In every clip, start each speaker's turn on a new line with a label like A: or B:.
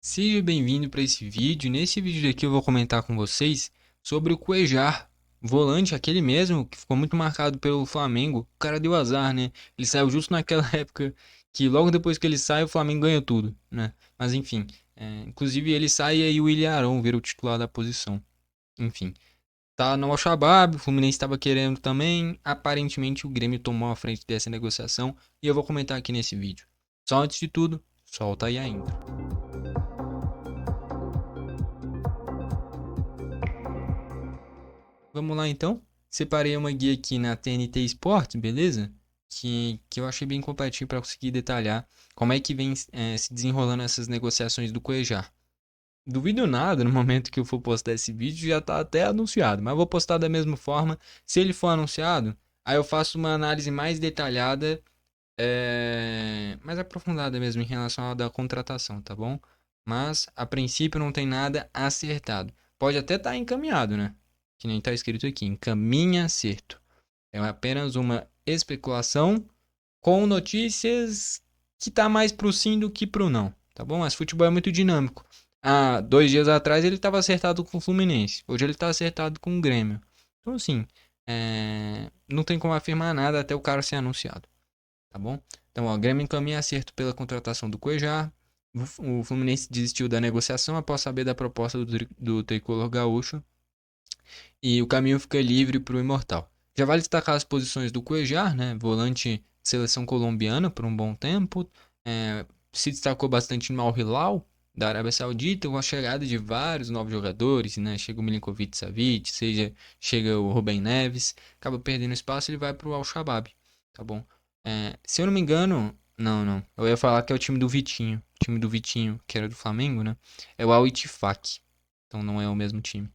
A: Seja bem-vindo para esse vídeo. Nesse vídeo aqui eu vou comentar com vocês sobre o Cuejar, volante, aquele mesmo que ficou muito marcado pelo Flamengo. O cara deu azar, né? Ele saiu justo naquela época que logo depois que ele sai o Flamengo ganha tudo, né? Mas enfim, inclusive ele sai e aí o Willian Arão vira o titular da posição. Enfim, tá no Al-Shabaab, o Fluminense estava querendo também. Aparentemente o Grêmio tomou a frente dessa negociação e eu vou comentar aqui nesse vídeo. Só antes de tudo, solta aí a intro. Vamos lá então. Separei uma guia aqui na TNT Sports, beleza? Que eu achei bem compatível para conseguir detalhar como é que vem se desenrolando essas negociações do Cuejar. Duvido nada no momento que eu for postar esse vídeo, já tá até anunciado, mas eu vou postar da mesma forma. Se ele for anunciado, aí eu faço uma análise mais detalhada, mais aprofundada mesmo em relação à da contratação, tá bom? Mas a princípio não tem nada acertado. Pode até estar encaminhado, né? Que nem está escrito aqui, encaminha acerto. É apenas uma especulação com notícias que tá mais pro sim do que pro não, tá bom? Mas futebol é muito dinâmico. Há 2 dias atrás ele estava acertado com o Fluminense, hoje ele está acertado com o Grêmio. Então assim, não tem como afirmar nada até o cara ser anunciado, tá bom? Então, ó, o Grêmio encaminha acerto pela contratação do Cuejar. O Fluminense desistiu da negociação após saber da proposta do tricolor gaúcho e o caminho fica livre para o Imortal. Já vale destacar as posições do Cuejar, né? Volante de seleção colombiana por um bom tempo. Se destacou bastante no Al Hilal da Arábia Saudita, com a chegada de vários novos jogadores, né? Chega o Milinkovic Savic, chega o Rubem Neves, acaba perdendo espaço, ele vai para o Al Shabaab, tá bom? Se eu não me engano, não, eu ia falar que é o time do Vitinho, que era do Flamengo, né? É o Al Ittifaq, então não é o mesmo time.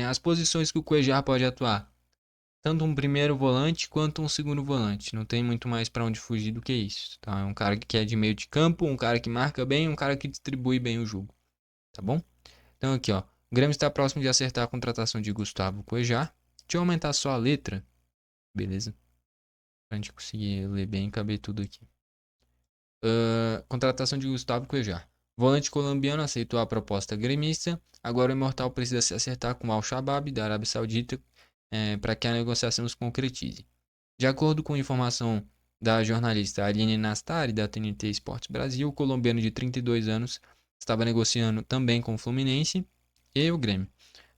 A: As posições que o Cuejar pode atuar, tanto um primeiro volante quanto um segundo volante. Não tem muito mais para onde fugir do que isso. Tá? É um cara que é de meio de campo, um cara que marca bem, um cara que distribui bem o jogo. Tá bom? Então aqui, ó. O Grêmio está próximo de acertar a contratação de Gustavo Cuejar. Deixa eu aumentar só a letra, beleza? Pra gente conseguir ler bem e caber tudo aqui. Contratação de Gustavo Cuejar. Volante colombiano aceitou a proposta gremista. Agora o Imortal precisa se acertar com o Al-Shabaab da Arábia Saudita para que a negociação se concretize. De acordo com informação da jornalista Aline Nastari, da TNT Esportes Brasil, o colombiano de 32 anos estava negociando também com o Fluminense e o Grêmio.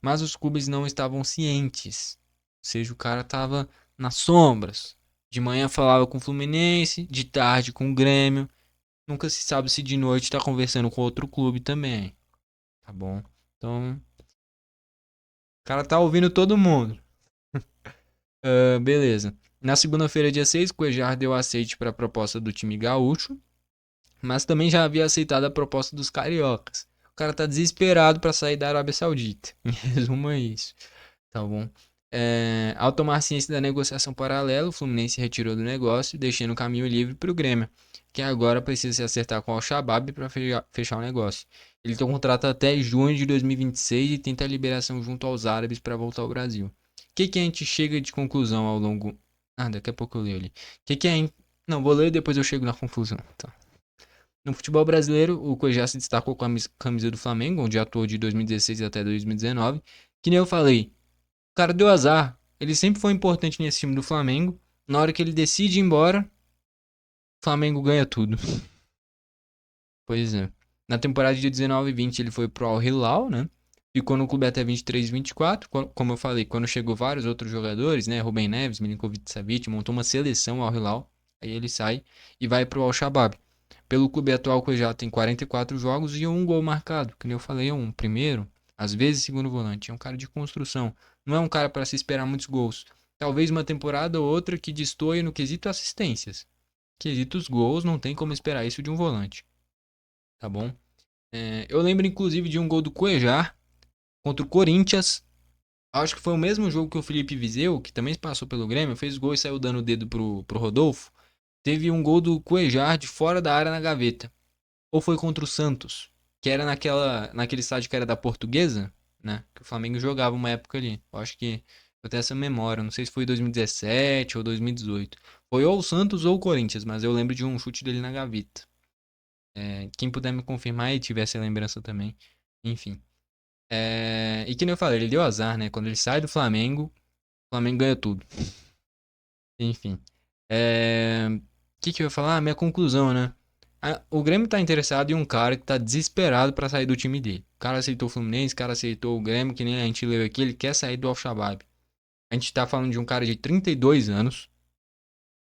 A: Mas os clubes não estavam cientes. Ou seja, o cara estava nas sombras. De manhã falava com o Fluminense, de tarde com o Grêmio. Nunca se sabe se de noite está conversando com outro clube também. Tá bom? Então, o cara tá ouvindo todo mundo. Beleza. Na segunda-feira, dia 6, Cuejar deu aceite para a proposta do time gaúcho, mas também já havia aceitado a proposta dos cariocas. O cara tá desesperado para sair da Arábia Saudita. Em resumo, é isso. Tá bom? Ao tomar ciência da negociação paralela, o Fluminense retirou do negócio, deixando o caminho livre para o Grêmio, que agora precisa se acertar com o Al-Shabaab para fechar o negócio. Ele tem um contrato até junho de 2026 e tenta a liberação junto aos árabes para voltar ao Brasil. O que a gente chega de conclusão ao longo. Ah, daqui a pouco eu leio ali. Que é. Não, vou ler e depois eu chego na conclusão. Tá. No futebol brasileiro, o Cuejá se destacou com a camisa do Flamengo, onde atuou de 2016 até 2019. Que nem eu falei, o cara deu azar. Ele sempre foi importante nesse time do Flamengo. Na hora que ele decide ir embora, o Flamengo ganha tudo. Pois é. Na temporada de 19 e 20 ele foi pro Al Hilal, né? Ficou no clube até 23 e 24. Como eu falei, quando chegou vários outros jogadores, né? Rubem Neves, Milinkovic Savic, montou uma seleção ao Hilal. Aí ele sai e vai pro Al Shabaab. Pelo clube atual, que já tem 44 jogos e um gol marcado. Que nem eu falei, é um primeiro, às vezes segundo volante. É um cara de construção. Não é um cara para se esperar muitos gols. Talvez uma temporada ou outra que destoie no quesito assistências. Quesitos gols, não tem como esperar isso de um volante. Tá bom? Eu lembro inclusive de um gol do Cuejar contra o Corinthians. Acho que foi o mesmo jogo que o Felipe Viseu, que também passou pelo Grêmio, fez gol e saiu dando o dedo pro Rodolfo. Teve um gol do Cuejar de fora da área na gaveta. Ou foi contra o Santos, que era naquele estádio que era da Portuguesa, né? Que o Flamengo jogava uma época ali. Eu acho que eu tenho essa memória, não sei se foi 2017 ou 2018. Foi ou o Santos ou o Corinthians, mas eu lembro de um chute dele na gaveta. Quem puder me confirmar e tiver essa lembrança também. Enfim. E que nem eu falei, ele deu azar, né? Quando ele sai do Flamengo, o Flamengo ganha tudo. Enfim. Que eu ia falar? Minha conclusão, né? O Grêmio tá interessado em um cara que tá desesperado pra sair do time dele. O cara aceitou o Fluminense, o cara aceitou o Grêmio, que nem a gente leu aqui, ele quer sair do Al-Shabaab. A gente tá falando de um cara de 32 anos.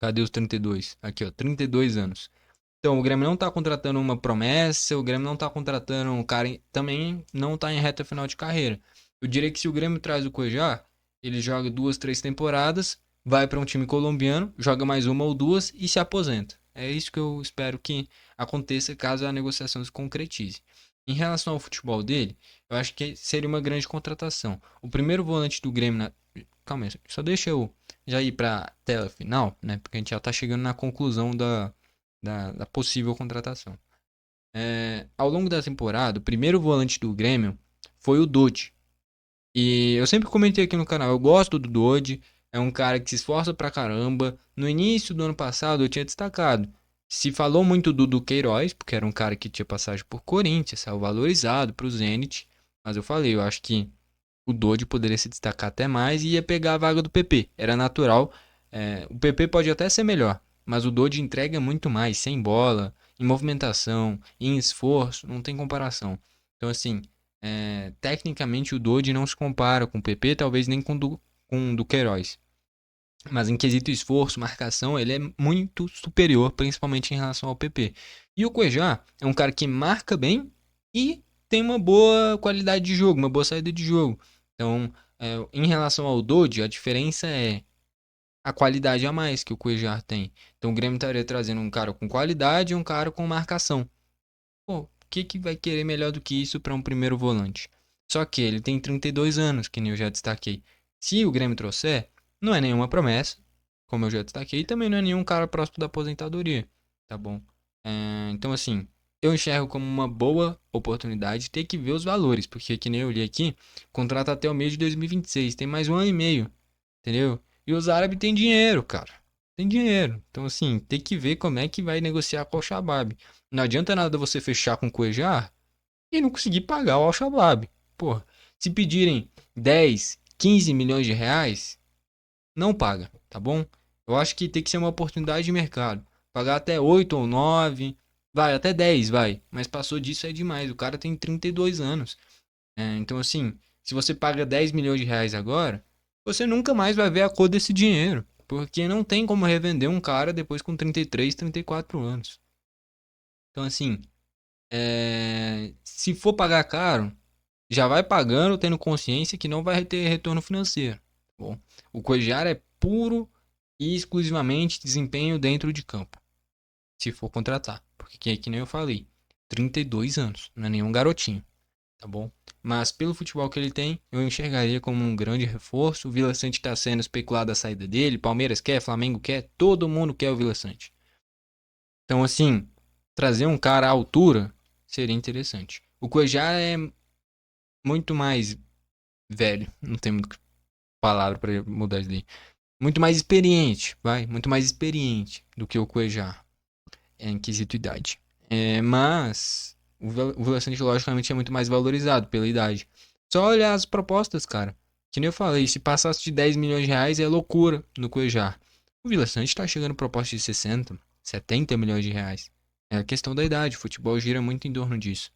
A: Cadê os 32? Aqui, ó, 32 anos. Então, o Grêmio não tá contratando uma promessa, o Grêmio não tá contratando um cara, também não tá em reta final de carreira. Eu diria que se o Grêmio traz o Cuejá, ele joga 2, 3 temporadas, vai para um time colombiano, joga mais uma ou duas e se aposenta. É isso que eu espero que aconteça caso a negociação se concretize. Em relação ao futebol dele, eu acho que seria uma grande contratação. O primeiro volante do Grêmio Calma aí, só deixa eu já ir para tela final, né? Porque a gente já tá chegando na conclusão da possível contratação. Ao longo da temporada, o primeiro volante do Grêmio foi o Dodi. E eu sempre comentei aqui no canal, eu gosto do Dodi, é um cara que se esforça pra caramba. No início do ano passado eu tinha destacado. Se falou muito do Queiroz, porque era um cara que tinha passagem por Corinthians, saiu valorizado pro Zenit. Mas eu falei, eu acho que o Dodi poderia se destacar até mais e ia pegar a vaga do PP. Era natural. O PP pode até ser melhor, mas o Dodi entrega muito mais, sem bola, em movimentação, em esforço, não tem comparação. Então, assim, tecnicamente o Dodi não se compara com o PP, talvez nem com o do Queiroz. Mas em quesito esforço, marcação, ele é muito superior, principalmente em relação ao PP. E o Cuejá é um cara que marca bem e tem uma boa qualidade de jogo, uma boa saída de jogo. Então, em relação ao Dodi, a diferença é a qualidade a mais que o Cuejá tem. Então, o Grêmio estaria trazendo um cara com qualidade e um cara com marcação. Pô, o que vai querer melhor do que isso para um primeiro volante? Só que ele tem 32 anos, que nem eu já destaquei. Se o Grêmio trouxer, não é nenhuma promessa, como eu já destaquei, e também não é nenhum cara próximo da aposentadoria, tá bom? Então, assim, eu enxergo como uma boa oportunidade ter que ver os valores, porque, que nem eu li aqui, contrata até o mês de 2026, tem mais um ano e meio, entendeu? E os árabes têm dinheiro, cara. Tem dinheiro. Então, assim, tem que ver como é que vai negociar com o Al-Shabaab. Não adianta nada você fechar com o Cuejar e não conseguir pagar o Al-Shabaab. Pô, se pedirem 10, 15 milhões de reais, não paga, tá bom? Eu acho que tem que ser uma oportunidade de mercado. Pagar até 8 ou 9, vai, até 10, vai. Mas passou disso é demais. O cara tem 32 anos. Então, assim, se você paga 10 milhões de reais agora, você nunca mais vai ver a cor desse dinheiro. Porque não tem como revender um cara depois com 33, 34 anos. Então, assim, se for pagar caro, já vai pagando, tendo consciência que não vai ter retorno financeiro. Tá bom, o Cuéllar é puro e exclusivamente desempenho dentro de campo, se for contratar. Porque, que nem eu falei, 32 anos, não é nenhum garotinho, tá bom? Mas pelo futebol que ele tem, eu enxergaria como um grande reforço. O Vila Sante está sendo especulado a saída dele, Palmeiras quer, Flamengo quer, todo mundo quer o Vila Sante. Então, assim, trazer um cara à altura seria interessante. O Cuéllar é muito mais velho, não tem muita palavra para mudar isso daí. Muito mais experiente, vai, muito mais experiente do que o Cuejá em quesito idade. Mas o Vila Sante logicamente é muito mais valorizado pela idade. Só olhar as propostas, cara. Que nem eu falei, se passasse de 10 milhões de reais é loucura no Cuejá. O Vila Sante tá chegando proposta de 60, 70 milhões de reais. É a questão da idade, o futebol gira muito em torno disso.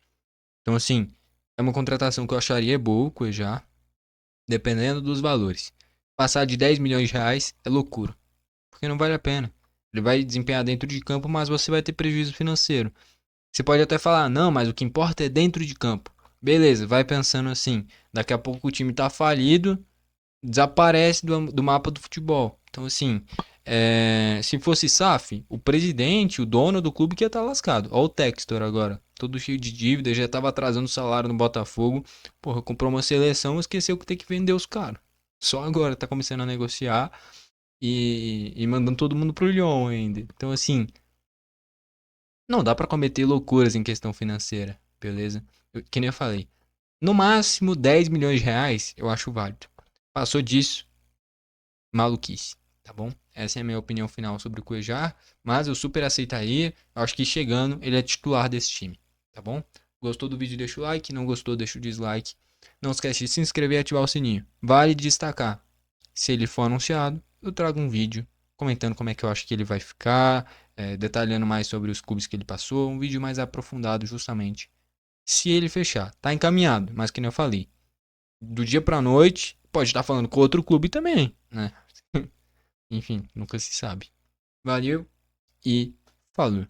A: Então, assim, é uma contratação que eu acharia boa, o Cuejá, dependendo dos valores. Passar de 10 milhões de reais é loucura, porque não vale a pena. Ele vai desempenhar dentro de campo, mas você vai ter prejuízo financeiro. Você pode até falar, não, mas o que importa é dentro de campo. Beleza, vai pensando assim. Daqui a pouco o time tá falido, desaparece do mapa do futebol. Então, assim, se fosse SAF, o presidente, o dono do clube que ia estar lascado. Olha o Textor agora, todo cheio de dívida, já estava atrasando o salário no Botafogo. Porra, comprou uma seleção, esqueceu que tem que vender os caras. Só agora tá começando a negociar e mandando todo mundo pro Lyon ainda. Então, assim, não dá pra cometer loucuras em questão financeira, beleza? Que nem eu falei. No máximo 10 milhões de reais eu acho válido. Passou disso, maluquice, tá bom? Essa é a minha opinião final sobre o Cuejar, mas eu super aceitaria. Eu acho que chegando, ele é titular desse time, tá bom? Gostou do vídeo, deixa o like. Não gostou, deixa o dislike. Não esquece de se inscrever e ativar o sininho. Vale destacar, se ele for anunciado, eu trago um vídeo comentando como é que eu acho que ele vai ficar, detalhando mais sobre os clubes que ele passou, um vídeo mais aprofundado justamente. Se ele fechar, tá encaminhado, mas que nem eu falei, do dia pra noite, pode estar falando com outro clube também, né? Enfim, nunca se sabe. Valeu e falou.